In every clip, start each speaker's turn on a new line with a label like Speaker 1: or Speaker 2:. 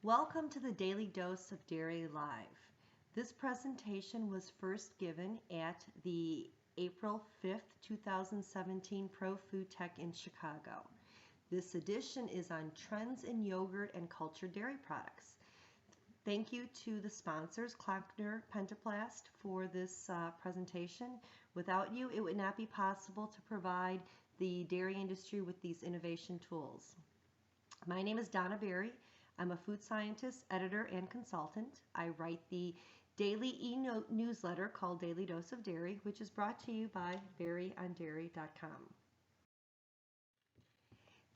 Speaker 1: Welcome to the Daily Dose of Dairy Live. This presentation was first given at the April 5th, 2017 ProFood Tech in Chicago. This edition is on trends in yogurt and cultured dairy products. Thank you to the sponsors, Klockner Pentaplast, for this presentation. Without you, it would not be possible to provide the dairy industry with these innovation tools. My name is Donna Berry. I'm a food scientist, editor, and consultant. I write the daily e-newsletter called Daily Dose of Dairy, which is brought to you by berryondairy.com.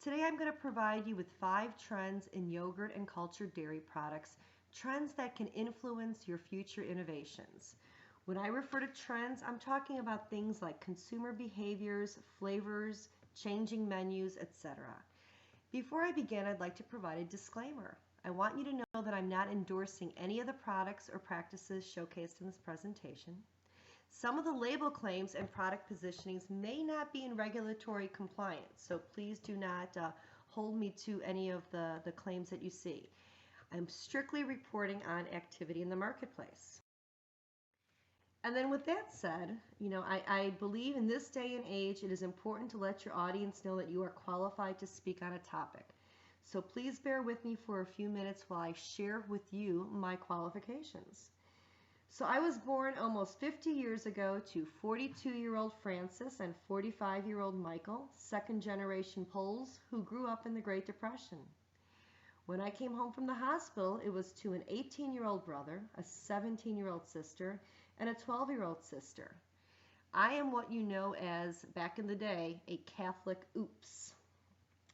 Speaker 1: Today I'm going to provide you with 5 trends in yogurt and cultured dairy products, trends that can influence your future innovations. When I refer to trends, I'm talking about things like consumer behaviors, flavors, changing menus, etc. Before I begin, I'd like to provide a disclaimer. I want you to know that I'm not endorsing any of the products or practices showcased in this presentation. Some of the label claims and product positionings may not be in regulatory compliance, so please do not hold me to any of the claims that you see. I'm strictly reporting on activity in the marketplace. And then with that said, I believe in this day and age it is important to let your audience know that you are qualified to speak on a topic. So please bear with me for a few minutes while I share with you my qualifications. So I was born almost 50 years ago to 42-year-old Francis and 45-year-old Michael, second generation Poles who grew up in the Great Depression. When I came home from the hospital, it was to an 18-year-old brother, a 17-year-old sister, and a 12-year-old sister. I am what you know as, back in the day, a Catholic oops.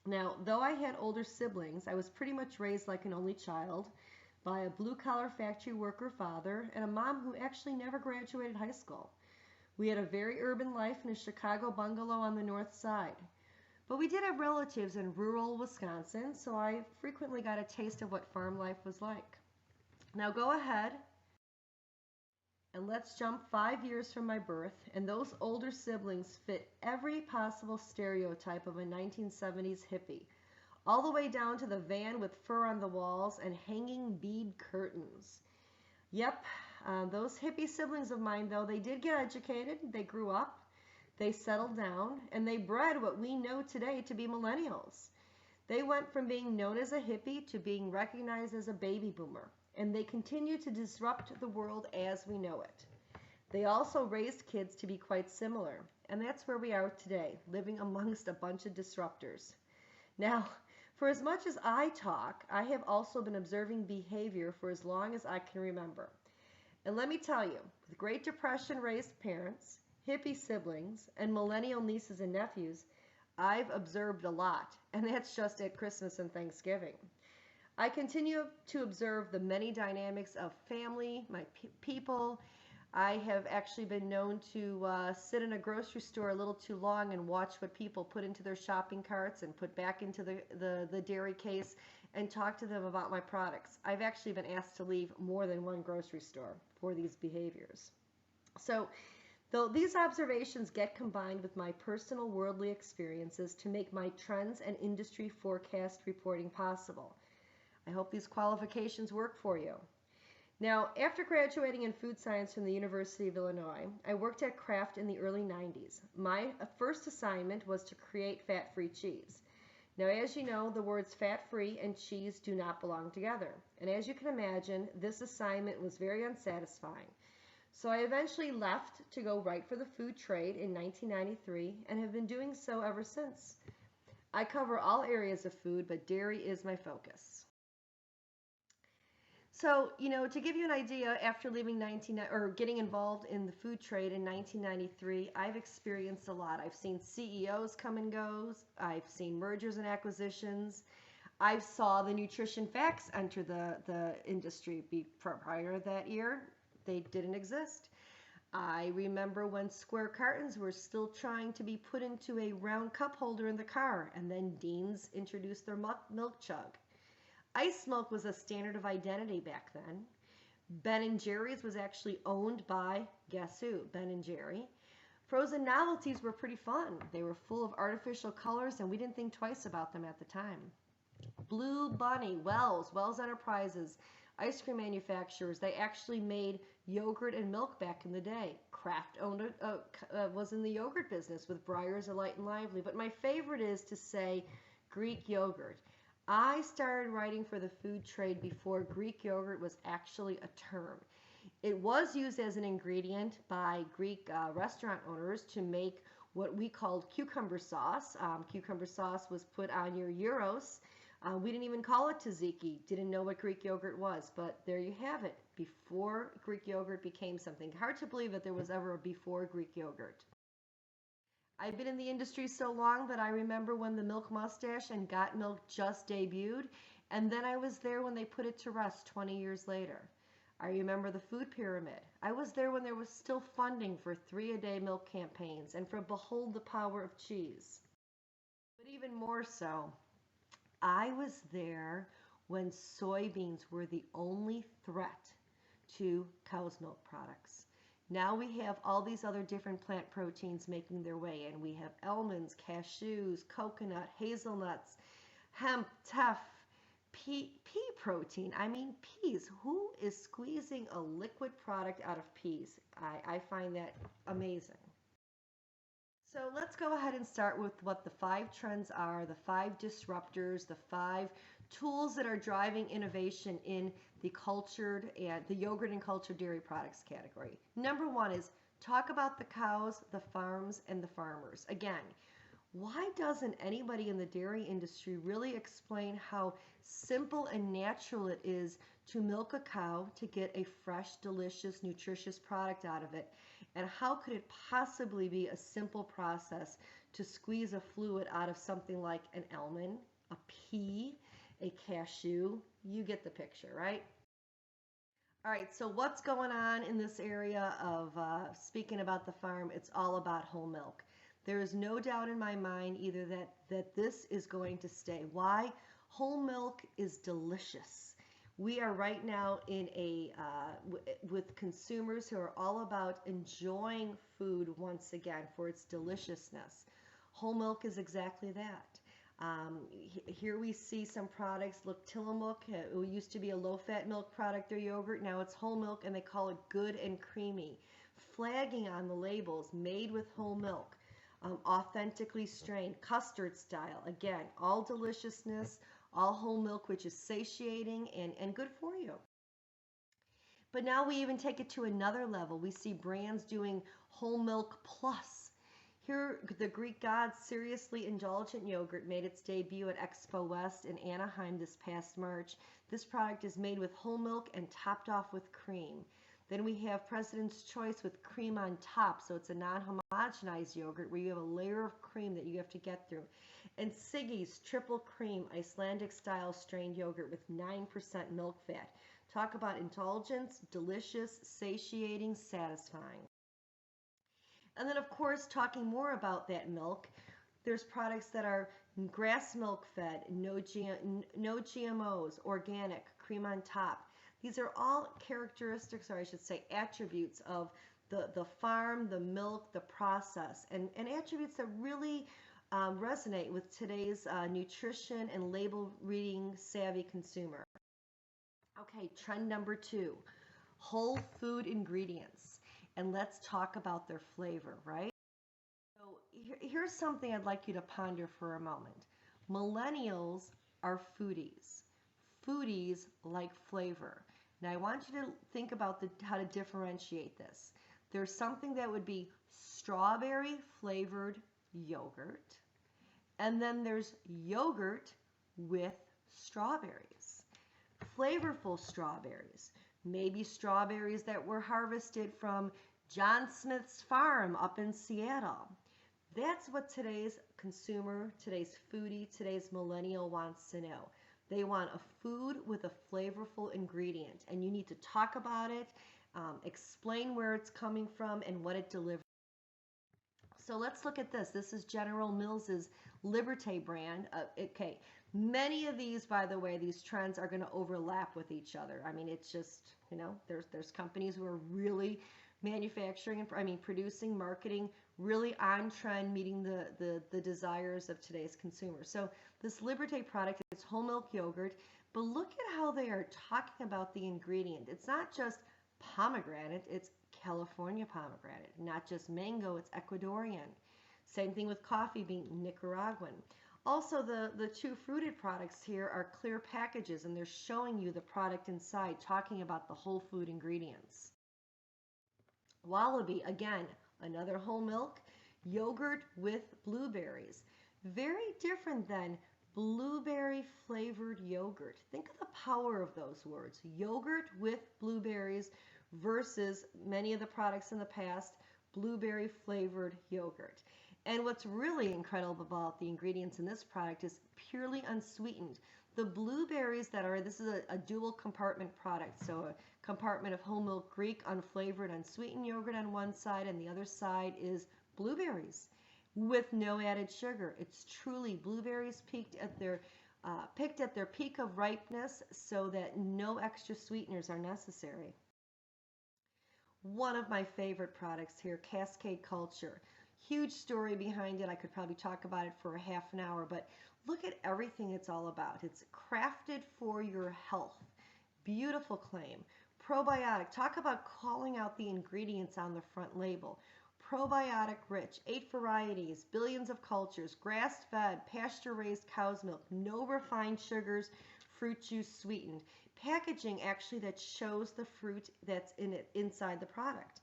Speaker 1: Now, though I had older siblings, I was pretty much raised like an only child by a blue-collar factory worker father and a mom who actually never graduated high school. We had a very urban life in a Chicago bungalow on the north side. But we did have relatives in rural Wisconsin, so I frequently got a taste of what farm life was like. Now go ahead and let's jump 5 years from my birth, and those older siblings fit every possible stereotype of a 1970s hippie, all the way down to the van with fur on the walls and hanging bead curtains. Yep, those hippie siblings of mine, though, they did get educated, they grew up, they settled down, and they bred what we know today to be millennials. They went from being known as a hippie to being recognized as a baby boomer, and they continue to disrupt the world as we know it. They also raised kids to be quite similar, and that's where we are today, living amongst a bunch of disruptors. Now, for as much as I talk, I have also been observing behavior for as long as I can remember. And let me tell you, with Great Depression raised parents, hippie siblings, and millennial nieces and nephews, I've observed a lot, and that's just at Christmas and Thanksgiving. I continue to observe the many dynamics of family, my people. I have actually been known to sit in a grocery store a little too long and watch what people put into their shopping carts and put back into the dairy case and talk to them about my products. I've actually been asked to leave more than one grocery store for these behaviors. So, though these observations get combined with my personal worldly experiences to make my trends and industry forecast reporting possible. I hope these qualifications work for you. Now, after graduating in food science from the University of Illinois, I worked at Kraft in the early 90s. My first assignment was to create fat-free cheese. Now, as you know, the words fat-free and cheese do not belong together. And as you can imagine, this assignment was very unsatisfying. So I eventually left to go write for the food trade in 1993 and have been doing so ever since. I cover all areas of food, but dairy is my focus. So, to give you an idea, after leaving getting involved in the food trade in 1993, I've experienced a lot. I've seen CEOs come and go. I've seen mergers and acquisitions. I saw the nutrition facts enter the industry prior to that year. They didn't exist. I remember when square cartons were still trying to be put into a round cup holder in the car, and then Dean's introduced their milk jug. Ice milk was a standard of identity back then. Ben & Jerry's was actually owned by, guess who? Ben & Jerry. Frozen novelties were pretty fun. They were full of artificial colors, and we didn't think twice about them at the time. Blue Bunny, Wells Enterprises, ice cream manufacturers. They actually made yogurt and milk back in the day. Kraft was in the yogurt business with Breyers, Light and Lively. But my favorite is to say Greek yogurt. I started writing for the food trade before Greek yogurt was actually a term. It was used as an ingredient by Greek restaurant owners to make what we called cucumber sauce. Cucumber sauce was put on your gyros. We didn't even call it tzatziki. Didn't know what Greek yogurt was, but there you have it. Before Greek yogurt became something. Hard to believe that there was ever a before Greek yogurt. I've been in the industry so long that I remember when the Milk Mustache and Got Milk just debuted, and then I was there when they put it to rest 20 years later. I remember the food pyramid. I was there when there was still funding for 3-a-day milk campaigns and for Behold the Power of Cheese. But even more so, I was there when soybeans were the only threat to cow's milk products. Now we have all these other different plant proteins making their way in. We have almonds, cashews, coconut, hazelnuts, hemp, teff, pea protein. I mean peas. Who is squeezing a liquid product out of peas? I find that amazing. So let's go ahead and start with what the 5 trends are, the 5 disruptors, the 5 tools that are driving innovation in the cultured and the yogurt and cultured dairy products category. Number 1 is talk about the cows, the farms, and the farmers. Again, why doesn't anybody in the dairy industry really explain how simple and natural it is to milk a cow to get a fresh, delicious, nutritious product out of it? And how could it possibly be a simple process to squeeze a fluid out of something like an almond, a pea, a cashew? You get the picture, right? All right, so what's going on in this area of speaking about the farm? It's all about whole milk. There is no doubt in my mind either that this is going to stay. Why? Whole milk is delicious. We are right now in with consumers who are all about enjoying food once again for its deliciousness. Whole milk is exactly that. Here we see some products. Look, Tillamook, it used to be a low-fat milk product or yogurt. Now it's whole milk, and they call it good and creamy. Flagging on the labels, made with whole milk, authentically strained, custard style. Again, all deliciousness, all whole milk, which is satiating and good for you. But now we even take it to another level. We see brands doing whole milk plus. Here, the Greek Gods Seriously Indulgent Yogurt made its debut at Expo West in Anaheim this past March. This product is made with whole milk and topped off with cream. Then we have President's Choice with cream on top, so it's a non-homogenized yogurt where you have a layer of cream that you have to get through. And Siggy's Triple Cream Icelandic Style Strained Yogurt with 9% milk fat. Talk about indulgence, delicious, satiating, satisfying. And then, of course, talking more about that milk, there's products that are grass milk fed, no GMOs, organic, cream on top. These are all characteristics, or I should say attributes of the farm, the milk, the process, and attributes that really resonate with today's nutrition and label reading savvy consumer. Okay, trend number 2, whole food ingredients. And let's talk about their flavor, right? So here's something I'd like you to ponder for a moment. Millennials are foodies. Foodies like flavor. Now I want you to think about how to differentiate this. There's something that would be strawberry flavored yogurt, and then there's yogurt with strawberries. Flavorful strawberries. Maybe strawberries that were harvested from John Smith's farm up in Seattle. That's what today's consumer, today's foodie, today's millennial wants to know. They want a food with a flavorful ingredient, and you need to talk about it, explain where it's coming from and what it delivers. So let's look at this. This is General Mills's Liberté brand. Okay, many of these, by the way, these trends are going to overlap with each other. I mean, it's just, there's companies who are really manufacturing and producing, marketing really on trend, meeting the desires of today's consumers. So this Liberté product is whole milk yogurt, but look at how they are talking about the ingredient. It's not just pomegranate, it's California pomegranate. Not just mango, it's Ecuadorian. Same thing with coffee bean, Nicaraguan. Also, the two fruited products here are clear packages, and they're showing you the product inside, talking about the whole food ingredients. Wallaby, again, another whole milk yogurt with blueberries. Very different than blueberry flavored yogurt. Think of the power of those words. Yogurt with blueberries versus many of the products in the past, blueberry flavored yogurt. And what's really incredible about the ingredients in this product is purely unsweetened. The blueberries that are, this is a dual compartment product, so a compartment of whole milk Greek unflavored unsweetened yogurt on one side, and the other side is blueberries with no added sugar. It's truly blueberries picked at their peak of ripeness, so that no extra sweeteners are necessary. One of my favorite products here, Cascade Culture. Huge story behind it. I could probably talk about it for a half an hour, but look at everything it's all about. It's crafted for your health. Beautiful claim. Probiotic. Talk about calling out the ingredients on the front label. Probiotic rich, 8 varieties, billions of cultures, grass-fed, pasture-raised cow's milk, no refined sugars, fruit juice sweetened. Packaging actually that shows the fruit that's in it inside the product.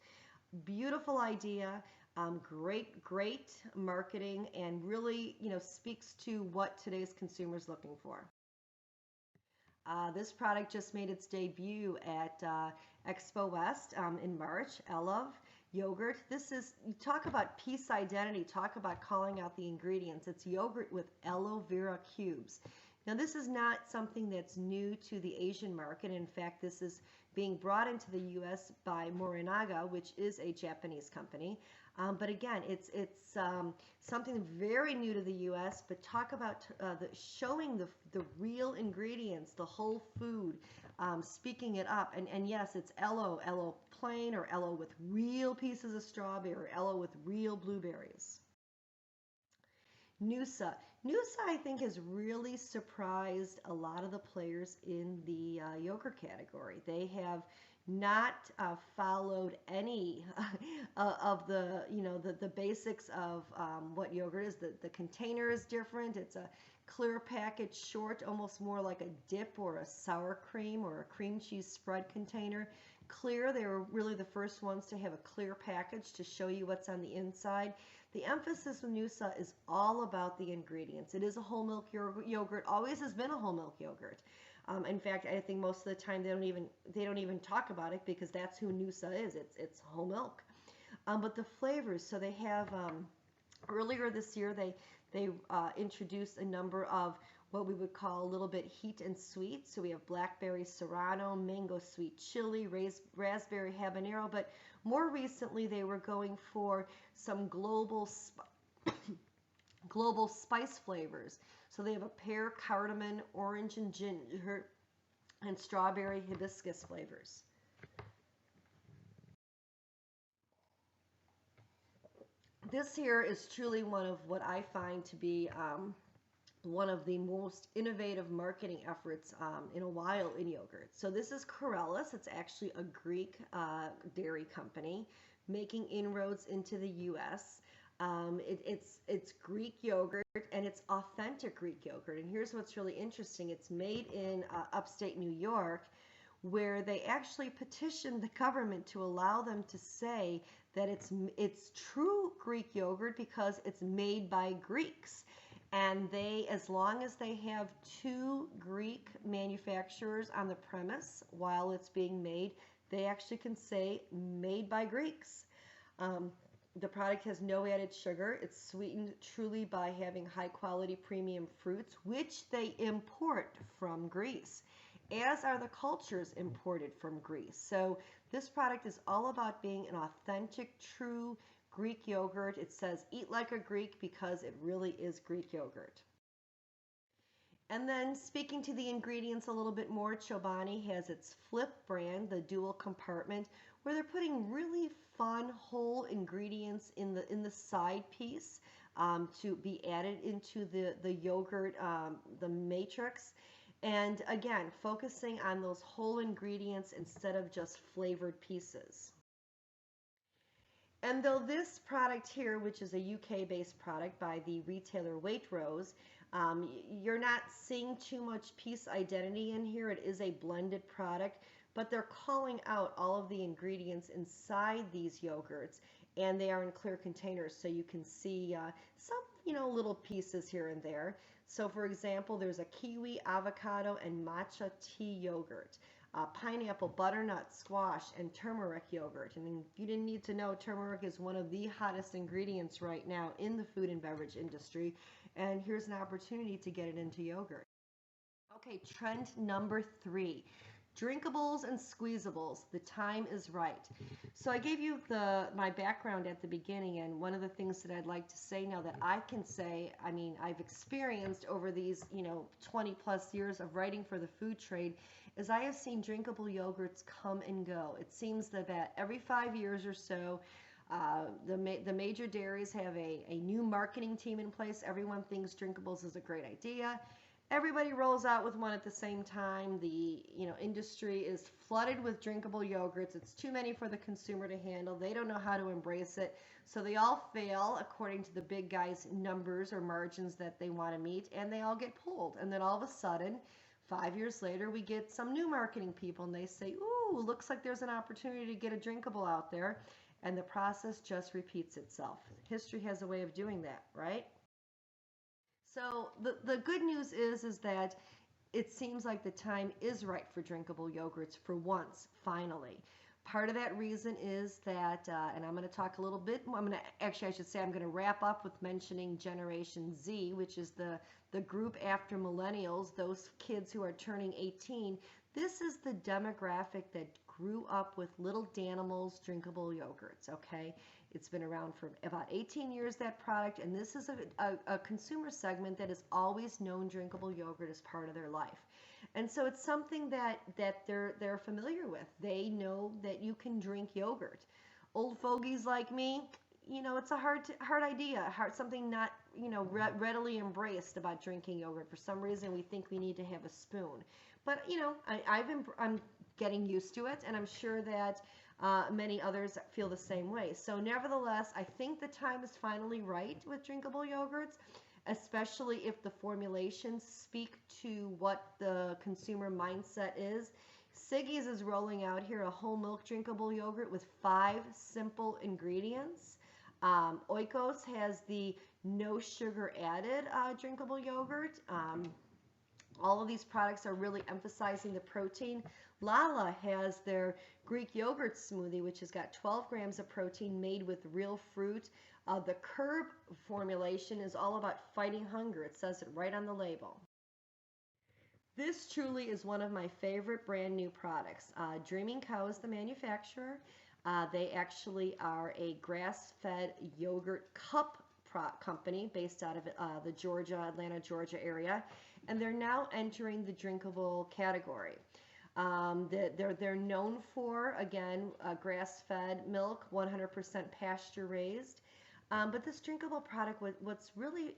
Speaker 1: Beautiful idea. Great marketing, and really, speaks to what today's consumer is looking for. This product just made its debut at Expo West in March. Elov yogurt. This is, you talk about piece identity, talk about calling out the ingredients. It's yogurt with aloe vera cubes. Now, this is not something that's new to the Asian market. In fact, this is being brought into the U.S. by Morinaga, which is a Japanese company. But again, it's something very new to the U.S., but talk about showing the real ingredients, the whole food, speaking it up. And yes, it's aloe plain, or aloe with real pieces of strawberry, or aloe with real blueberries. Noosa. Noosa, I think, has really surprised a lot of the players in the yogurt category. They have not followed any of the basics of what yogurt is. The container is different. It's a clear package, short, almost more like a dip or a sour cream or a cream cheese spread container. Clear, they were really the first ones to have a clear package to show you what's on the inside. The emphasis with Noosa is all about the ingredients. It is a whole milk yogurt, always has been a whole milk yogurt. In fact, I think most of the time they don't even talk about it, because that's who Noosa is. It's whole milk. But the flavors, so they have earlier this year they introduced a number of what we would call a little bit heat and sweet. So we have blackberry serrano, mango sweet chili, raspberry habanero, but more recently they were going for some global spice flavors. So they have a pear, cardamom, orange and ginger, and strawberry hibiscus flavors. This here is truly one of what I find to be one of the most innovative marketing efforts in a while in yogurt. So this is Corellis. It's actually a Greek dairy company making inroads into the U.S. It's Greek yogurt, and it's authentic Greek yogurt. And here's what's really interesting. It's made in upstate New York, where they actually petitioned the government to allow them to say that it's true Greek yogurt because it's made by Greeks. And they, as long as they have 2 Greek manufacturers on the premise while it's being made, they actually can say made by Greeks. The product has no added sugar. It's sweetened truly by having high quality premium fruits, which they import from Greece, as are the cultures imported from Greece. So this product is all about being an authentic, true Greek yogurt. It says eat like a Greek because it really is Greek yogurt. And then speaking to the ingredients a little bit more, Chobani has its Flip brand, the dual compartment, where they're putting really fun whole ingredients in the side piece to be added into the yogurt, the matrix. And again, focusing on those whole ingredients instead of just flavored pieces. And though this product here, which is a UK-based product by the retailer Waitrose, you're not seeing too much piece identity in here. It is a blended product, but they're calling out all of the ingredients inside these yogurts, and they are in clear containers, so you can see some, little pieces here and there. So, for example, there's a kiwi, avocado, and matcha tea yogurt. Pineapple, butternut, squash, and turmeric yogurt. And if you didn't need to know, turmeric is one of the hottest ingredients right now in the food and beverage industry. And here's an opportunity to get it into yogurt. Okay, trend number 3. Drinkables and squeezables. The time is right. So I gave you my background at the beginning, and one of the things that I'd like to say now that I can say, I've experienced over these 20 plus years of writing for the food trade, is I have seen drinkable yogurts come and go. It seems that every 5 years or so, the major dairies have a new marketing team in place. Everyone thinks drinkables is a great idea. Everybody rolls out with one at the same time. The industry is flooded with drinkable yogurts. It's too many for the consumer to handle. They don't know how to embrace it. So they all fail according to the big guys' numbers or margins that they want to meet, and they all get pulled. And then all of a sudden, 5 years later, we get some new marketing people, and they say, ooh, looks like there's an opportunity to get a drinkable out there. And the process just repeats itself. History has a way of doing that, right? So the good news is that it seems like the time is right for drinkable yogurts for once, finally. Part of that reason is that, and I'm going to talk a little bit more, I should say I'm going to wrap up with mentioning Generation Z, which is the group after millennials, those kids who are turning 18. This is the demographic that grew up with little Danimals drinkable yogurts, okay? It's been around for about 18 years, that product, and this is a consumer segment that has always known drinkable yogurt as part of their life. And so it's something that they're familiar with. They know that you can drink yogurt. Old fogies like me, it's a hard idea, something not readily embraced about drinking yogurt. For some reason, we think we need to have a spoon. But I'm getting used to it, and I'm sure that many others feel the same way. So nevertheless, I think the time is finally right with drinkable yogurts, especially if the formulations speak to what the consumer mindset is. Siggy's is rolling out here a whole milk drinkable yogurt with 5 simple ingredients. Oikos has the no sugar added drinkable yogurt. All of these products are really emphasizing the protein. Lala has their Greek yogurt smoothie, which has got 12 grams of protein made with real fruit. The Curb formulation is all about fighting hunger. It says it right on the label. This truly is one of my favorite brand new products. Dreaming Cow is the manufacturer. They actually are a grass-fed yogurt cup company based out of the Atlanta, Georgia area, and they're now entering the drinkable category. They're known for, again, grass-fed milk, 100% pasture-raised. But this drinkable product, what's really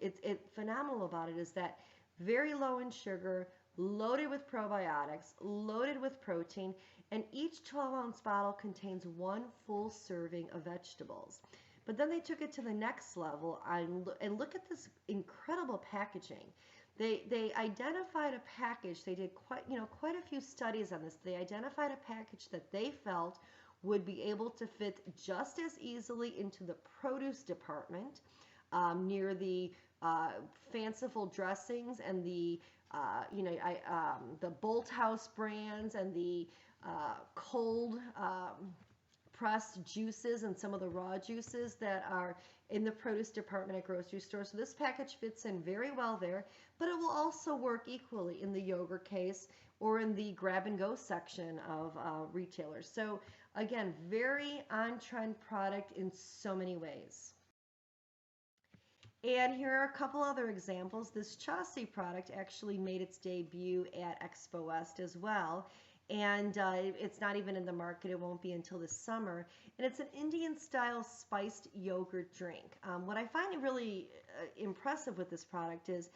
Speaker 1: phenomenal about it is that very low in sugar, loaded with probiotics, loaded with protein, and each 12-ounce bottle contains 1 full serving of vegetables. But then they took it to the next level, and look at this incredible packaging. They identified a package. They did quite a few studies on this. They identified a package that they felt would be able to fit just as easily into the produce department near the fanciful dressings and the Bolt House brands and the cold pressed juices and some of the raw juices that are in the produce department at grocery stores. So this package fits in very well there, but it will also work equally in the yogurt case or in the grab-and-go section of retailers. So again, very on-trend product in so many ways. And here are a couple other examples. This Chaucy product actually made its debut at Expo West as well. And it's not even in the market. It won't be until this summer. And it's an Indian-style spiced yogurt drink. What I find really impressive with this product is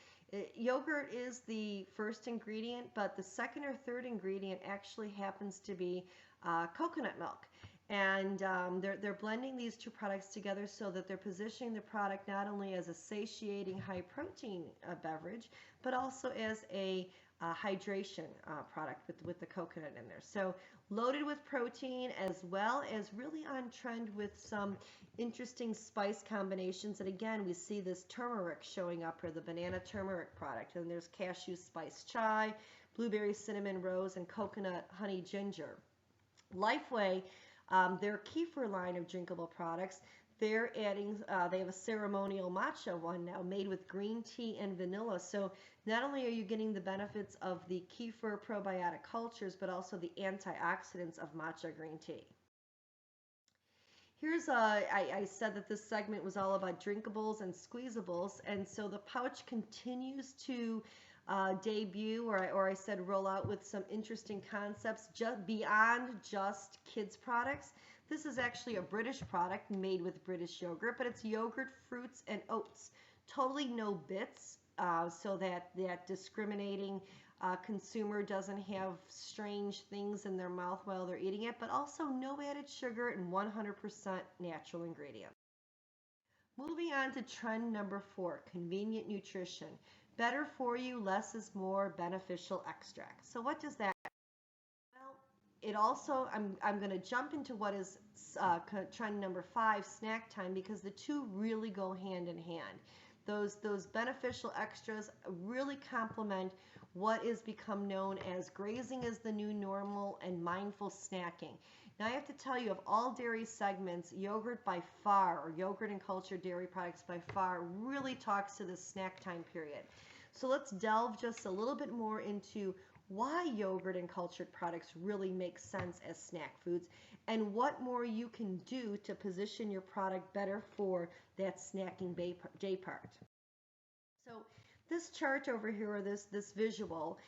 Speaker 1: yogurt is the first ingredient, but the second or third ingredient actually happens to be coconut milk. And they're blending these two products together so that they're positioning the product not only as a satiating high protein beverage, but also as a hydration product with the coconut in there. So loaded with protein as well as really on trend with some interesting spice combinations. And again, we see this turmeric showing up here, the banana turmeric product. And there's cashew spice chai, blueberry cinnamon rose, and coconut honey ginger. Lifeway, their kefir line of drinkable products, they're adding, they have a ceremonial matcha one now made with green tea and vanilla. So not only are you getting the benefits of the kefir probiotic cultures, but also the antioxidants of matcha green tea. Here's I said that this segment was all about drinkables and squeezables, and so the pouch continues to debut, or I said roll out with some interesting concepts just beyond just kids products. This is actually a British product made with British yogurt, but it's yogurt, fruits, and oats. Totally no bits, so that discriminating consumer doesn't have strange things in their mouth while they're eating it, but also no added sugar and 100% natural ingredients. Moving on to trend number 4, convenient nutrition. Better for you, less is more, beneficial extract. So what does that mean? Well, it also, I'm going to jump into what is trend number 5, snack time, because the two really go hand in hand. Those beneficial extras really complement what is become known as grazing is the new normal and mindful snacking. Now I have to tell you, of all dairy segments, yogurt by far, or yogurt and cultured dairy products by far, really talks to the snack time period. So let's delve just a little bit more into why yogurt and cultured products really make sense as snack foods, and what more you can do to position your product better for that snacking day part. So this chart over here, or this visual,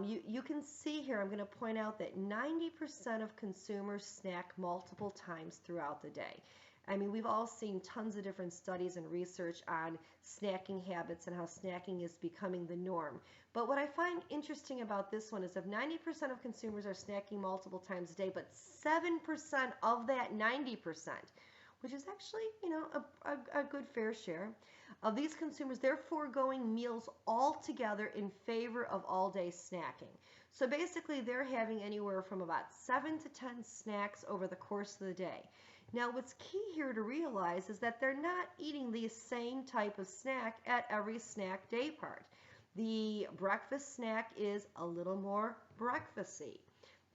Speaker 1: you can see here, I'm going to point out that 90% of consumers snack multiple times throughout the day. I mean, we've all seen tons of different studies and research on snacking habits and how snacking is becoming the norm. But what I find interesting about this one is if 90% of consumers are snacking multiple times a day, but 7% of that 90%, which is actually, you know, a good fair share of these consumers, they're foregoing meals altogether in favor of all-day snacking. So basically, they're having anywhere from about 7 to 10 snacks over the course of the day. Now, what's key here to realize is that they're not eating the same type of snack at every snack day part. The breakfast snack is a little more breakfasty.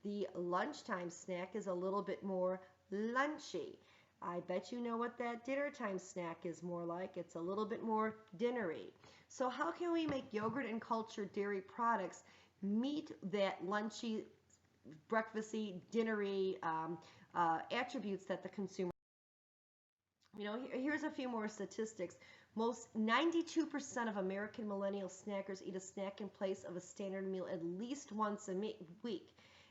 Speaker 1: The lunchtime snack is a little bit more lunchy. I bet you know what that dinner time snack is more like. It's a little bit more dinnery. So how can we make yogurt and cultured dairy products meet that lunchy, breakfasty, dinnery attributes that the consumer? You know, here's a few more statistics. 92% of American millennial snackers eat a snack in place of a standard meal at least once a week,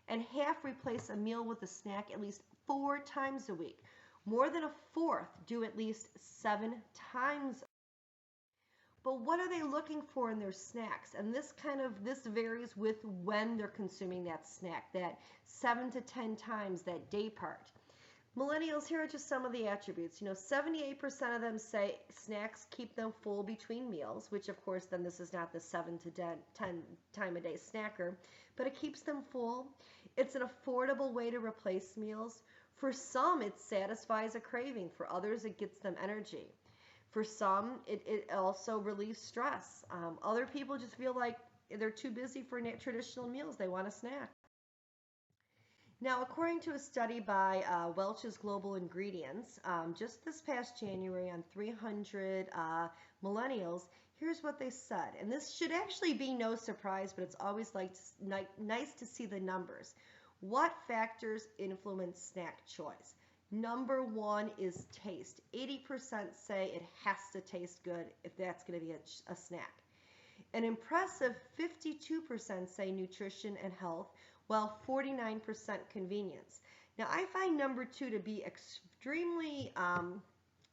Speaker 1: and half replace a meal with a snack at least 4 times a week. More than a fourth do at least 7 times. But what are they looking for in their snacks? And this varies with when they're consuming that snack, that 7 to 10 times, that day part. Millennials, here are just some of the attributes. You know, 78% of them say snacks keep them full between meals, which of course then this is not the 7 to 10 time a day snacker, but it keeps them full. It's an affordable way to replace meals. For some, it satisfies a craving. For others, it gets them energy. For some, it also relieves stress. Other people just feel like they're too busy for traditional meals. They want a snack. Now, according to a study by Welch's Global Ingredients, just this past January on 300 millennials, here's what they said. And this should actually be no surprise, but it's always nice to see the numbers. What factors influence snack choice? Number one is taste. 80% say it has to taste good if that's going to be a snack. An impressive 52% say nutrition and health, while 49% convenience. Now, I find number two to be extremely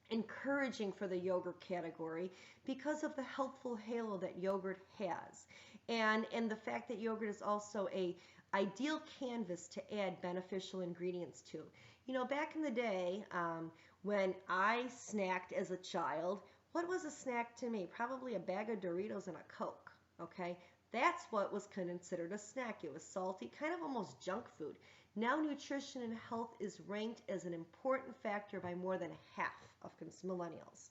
Speaker 1: encouraging for the yogurt category because of the healthful halo that yogurt has, and the fact that yogurt is also a ideal canvas to add beneficial ingredients to. You know, back in the day, when I snacked as a child, what was a snack to me? Probably a bag of Doritos and a Coke. Okay, that's what was considered a snack. It was salty, kind of almost junk food. Now nutrition and health is ranked as an important factor by more than half of millennials.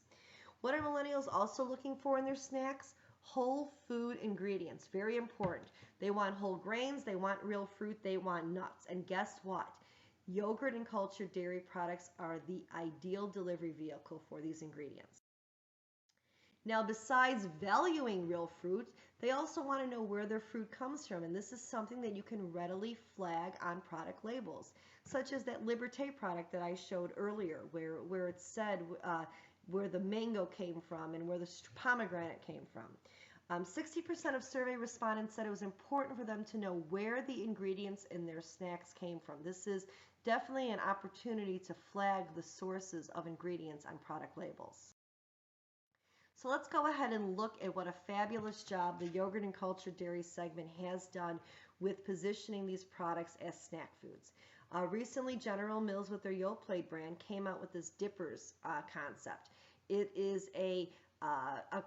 Speaker 1: What are millennials also looking for in their snacks? Whole food ingredients, very important. They want whole grains, they want real fruit, they want nuts. And guess what? Yogurt and cultured dairy products are the ideal delivery vehicle for these ingredients. Now, besides valuing real fruit, they also want to know where their fruit comes from, and this is something that you can readily flag on product labels, such as that Liberté product that I showed earlier, where it said where the mango came from and where the pomegranate came from. 60% of survey respondents said it was important for them to know where the ingredients in their snacks came from. This is definitely an opportunity to flag the sources of ingredients on product labels. So let's go ahead and look at what a fabulous job the yogurt and cultured dairy segment has done with positioning these products as snack foods. Recently, General Mills with their Yoplait brand came out with this dippers concept. It is a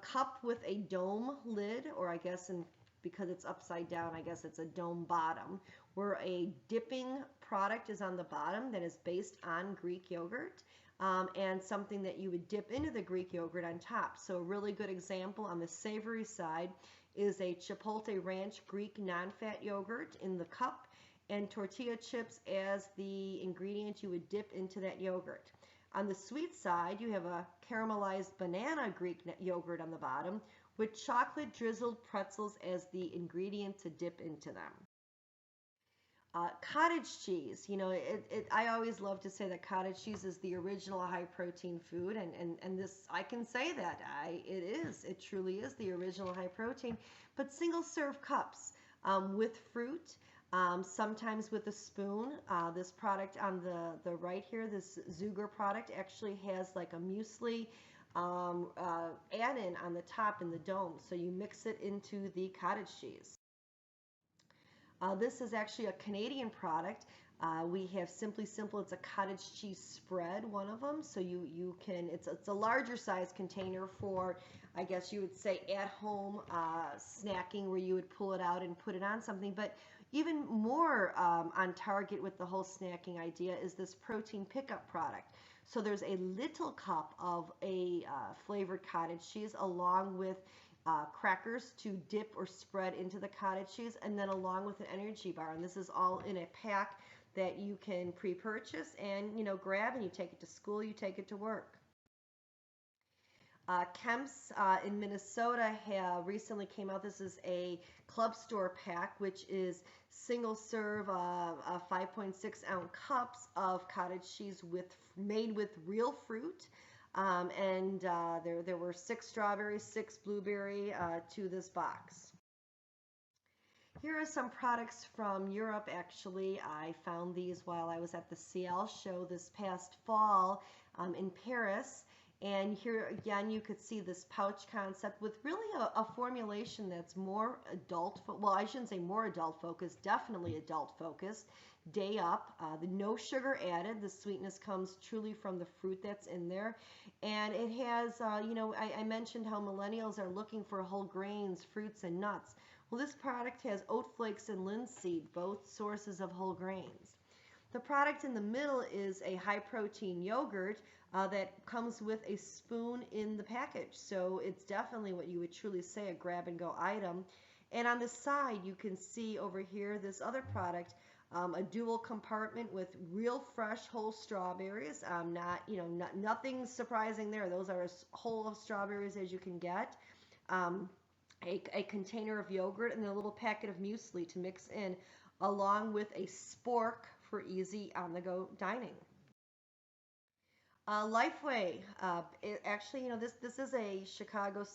Speaker 1: cup with a dome lid, or I guess because it's upside down, I guess it's a dome bottom, where a dipping product is on the bottom that is based on Greek yogurt. And something that you would dip into the Greek yogurt on top. So a really good example on the savory side is a Chipotle Ranch Greek non-fat yogurt in the cup, and tortilla chips as the ingredient you would dip into that yogurt. On the sweet side, you have a caramelized banana Greek yogurt on the bottom with chocolate drizzled pretzels as the ingredient to dip into them. Cottage cheese, you know, I always love to say that cottage cheese is the original high protein food, and this, I can say that, it truly is the original high protein, but single serve cups with fruit, sometimes with a spoon. This product on the right here, this Zuger product, actually has like a muesli add-in on the top in the dome, so you mix it into the cottage cheese. This is actually a Canadian product. We have Simply Simple. It's a cottage cheese spread, one of them. So you can, it's a larger size container for, I guess you would say, at-home snacking, where you would pull it out and put it on something. But even more on target with the whole snacking idea is this protein pickup product. So there's a little cup of a flavored cottage cheese along with crackers to dip or spread into the cottage cheese, and then along with an energy bar. And this is all in a pack that you can pre-purchase and, you know, grab, and you take it to school, you take it to work. Kemp's in Minnesota recently came out. This is a club store pack, which is single serve 5.6 ounce cups of cottage cheese made with real fruit. There were 6 strawberries, 6 blueberry to this box. Here are some products from Europe, actually. I found these while I was at the CL show this past fall in Paris. And here again, you could see this pouch concept with really a formulation that's more adult, well, I shouldn't say more adult focused, definitely adult focused. Day up, the no sugar added. The sweetness comes truly from the fruit that's in there. And it has, you know, I mentioned how millennials are looking for whole grains, fruits, and nuts. Well, this product has oat flakes and linseed, both sources of whole grains. The product in the middle is a high protein yogurt that comes with a spoon in the package. So it's definitely what you would truly say a grab and go item. And on the side, you can see over here this other product, a dual compartment with real fresh whole strawberries. Nothing surprising there. Those are as whole of strawberries as you can get. A container of yogurt and a little packet of muesli to mix in, along with a spork for easy on-the-go dining. Lifeway, actually, this is a Chicago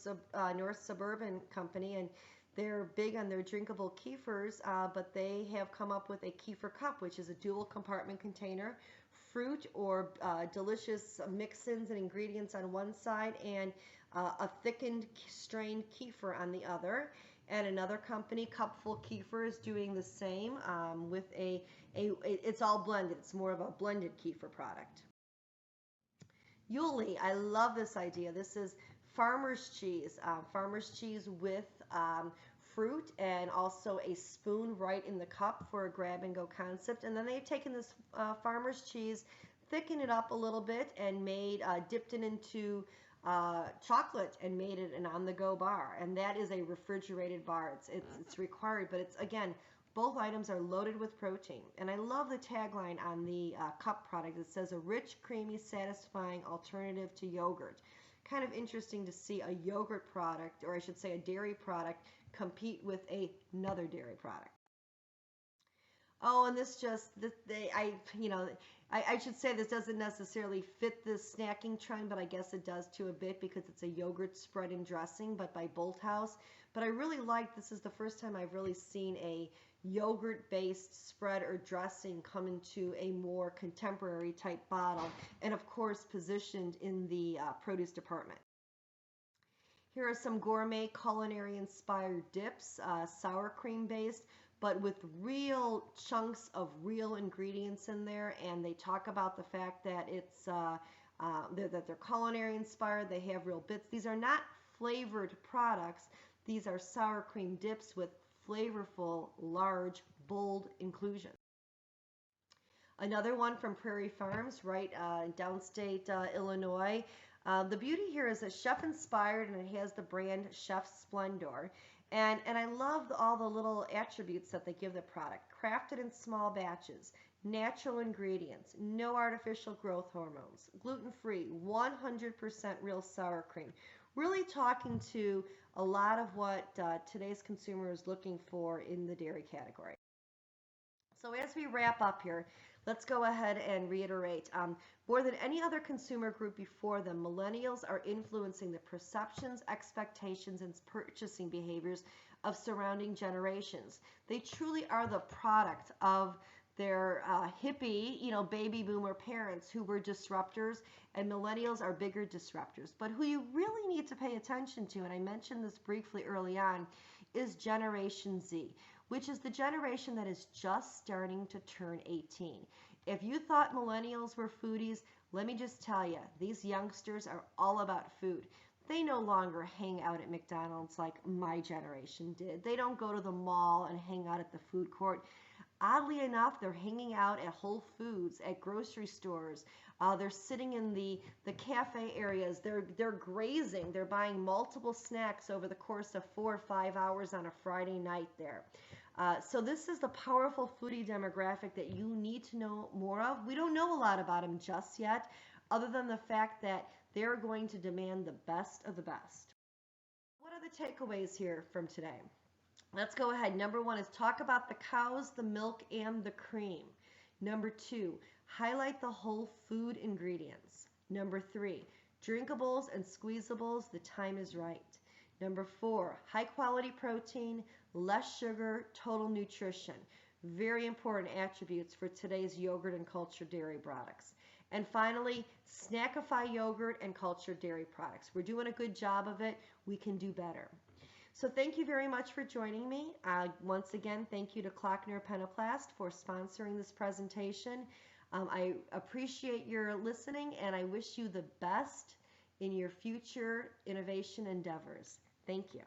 Speaker 1: North suburban company, and they're big on their drinkable kefirs, but they have come up with a kefir cup, which is a dual compartment container, fruit or delicious mix-ins and ingredients on one side, and a thickened strained kefir on the other. And another company, Cupful Kefir, is doing the same with it's all blended. It's more of a blended kefir product. Yuli, I love this idea. This is farmer's cheese with fruit and also a spoon right in the cup for a grab and go concept. And then they've taken this farmer's cheese, thickened it up a little bit, and dipped it into chocolate and made it an on-the-go bar. And that is a refrigerated bar. It's required, but it's, again, both items are loaded with protein. And I love the tagline on the cup product. It says, a rich, creamy, satisfying alternative to yogurt. Kind of interesting to see a yogurt product, or I should say a dairy product, compete with another dairy product. Oh, and I should say this doesn't necessarily fit this snacking trend, but I guess it does to a bit because it's a yogurt spread and dressing, but by Bolthouse. But I really like, this is the first time I've really seen a yogurt-based spread or dressing come into a more contemporary type bottle, and of course positioned in the produce department. Here are some gourmet culinary inspired dips, sour cream based, but with real chunks of real ingredients in there, and they talk about the fact that they're culinary inspired. They have real bits. These are not flavored products. These are sour cream dips with flavorful, large, bold inclusions. Another one from Prairie Farms, right in downstate Illinois. The beauty here is that chef inspired, and it has the brand Chef Splendor. And I love all the little attributes that they give the product. Crafted in small batches, natural ingredients, no artificial growth hormones, gluten-free, 100% real sour cream. Really talking to a lot of what today's consumer is looking for in the dairy category. So as we wrap up here, let's go ahead and reiterate. More than any other consumer group before them, millennials are influencing the perceptions, expectations, and purchasing behaviors of surrounding generations. They truly are the product of their hippie, baby boomer parents who were disruptors, and millennials are bigger disruptors. But who you really need to pay attention to, and I mentioned this briefly early on, is Generation Z, which is the generation that is just starting to turn 18. If you thought millennials were foodies, let me just tell you, these youngsters are all about food. They no longer hang out at McDonald's like my generation did. They don't go to the mall and hang out at the food court. Oddly enough, they're hanging out at Whole Foods, at grocery stores. They're sitting in the cafe areas. They're grazing. They're buying multiple snacks over the course of 4 or 5 hours on a Friday night there. So this is the powerful foodie demographic that you need to know more of. We don't know a lot about them just yet, other than the fact that they're going to demand the best of the best. What are the takeaways here from today? Let's go ahead. Number 1 is talk about the cows, the milk, and the cream. Number 2, highlight the whole food ingredients. Number 3, drinkables and squeezables, the time is right. Number 4, high quality protein, less sugar, total nutrition. Very important attributes for today's yogurt and cultured dairy products. And finally, snackify yogurt and cultured dairy products. We're doing a good job of it. We can do better. So thank you very much for joining me. Once again, thank you to Klockner Penoplast for sponsoring this presentation. I appreciate your listening, and I wish you the best in your future innovation endeavors. Thank you.